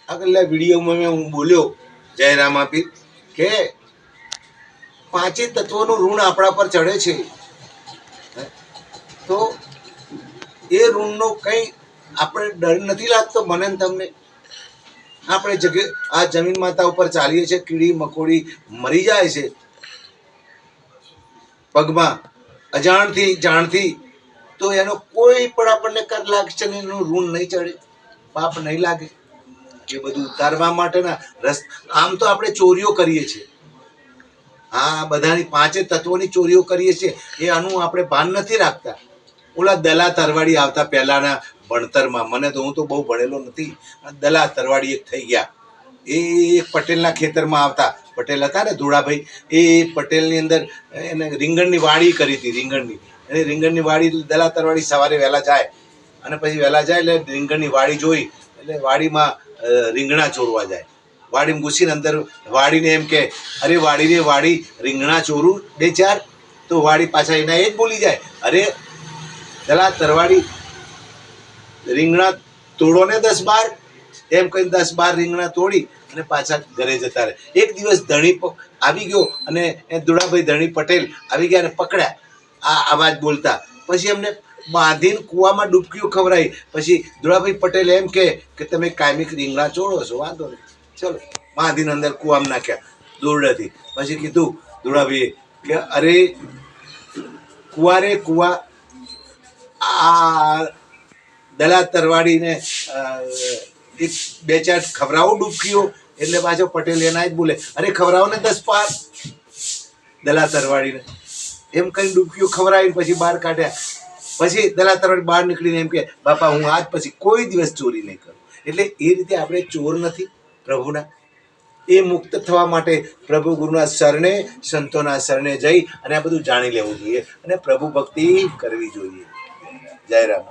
આગળના વિડીયોમાં હું બોલ્યો જયરામ આપી કે પાંચે તત્વોનું ઋણ આપણા પર ચડે છે, તો એ ઋણનો કંઈ આપણે ડર નથી લાગતો મને ને તમને? આપણે આ જમીન માતા ઉપર ચાલીએ છીએ, કીડી મકોડી મરી જાય છે પગમાં અજાણથી જાણથી, તો એનો કોઈ પણ આપણને કર લાગશે ને એનું ઋણ નહીં ચડે, પાપ નહીં લાગે? એ બધું ઉતારવા માટેના આમ તો આપણે ચોરીઓ કરીએ છીએ, હા બધાની પાંચે તત્વોની ચોરીઓ કરીએ છીએ, એ આનું આપણે ભાન નથી રાખતા. ઓલા દલા તરવાડી આવતા પહેલાના ભણતરમાં, મને તો હું તો બહુ ભણેલો નથી, દલા તરવાડી એક થઈ ગયા. એ પટેલના ખેતરમાં આવતા, પટેલ હતા ને ધોળાભાઈ, એ પટેલની અંદર એને રીંગણની વાડી કરી હતી, રીંગણની વાડી. દલા તરવાડી સવારે વહેલા જાય અને પછી વહેલા જાય એટલે રીંગણની વાડી જોઈ એટલે વાડીમાં રીંગણા ચોરવા જાય. વાડીમાં ઘૂસીને અંદર વાડીને એમ કે, અરે વાડી રે વાડી, રીંગણા ચોરું બે ચાર. તો વાડી પાછા એના એ જ બોલી જાય, અરે દલા તરવાડી, રીંગણા તોડો ને 10-12, એમ કહીને 10-12 રીંગણા તોડી અને પાછા ઘરે જતા રહે. એક દિવસ ધણી આવી ગયો અને દુડાભાઈ ધણી પટેલ આવી ગયા અને પકડ્યા આ અવાજ બોલતા. પછી એમને બાંધીને કૂવામાં ડૂબકીઓ ખવડાવી. પછી દુડાભાઈ પટેલ એમ કે તમે કાયમિક રીંગણા ચોળો છો, વાંધો નહીં, ચલો. બાંધીને અંદર કૂવામાં નાખ્યા દોરડાથી. પછી કીધું દુડાભાઈએ કે અરે કૂવા રે કૂવા, આ દલા તરવાડીને એક બે ચાર ખવડાવો ડૂબકીઓ. એટલે પાછો પટેલ એના જ બોલે, અરે ખવડાવો ને 10-12 દલા તરવાડીને. એમ કઈ ડૂબકીઓ ખવડાવીને પછી બહાર કાઢ્યા. પછી દલા તરવાડી બહાર નીકળીને એમ કે, બાપા હું આજ પછી કોઈ દિવસ ચોરી નહીં કરું. એટલે એ રીતે આપણે ચોર નથી પ્રભુના. એ મુક્ત થવા માટે પ્રભુ ગુરુના શરણે, સંતોના શરણે જઈ અને આ બધું જાણી લેવું જોઈએ અને પ્રભુ ભક્તિ કરવી જોઈએ. જય રામ.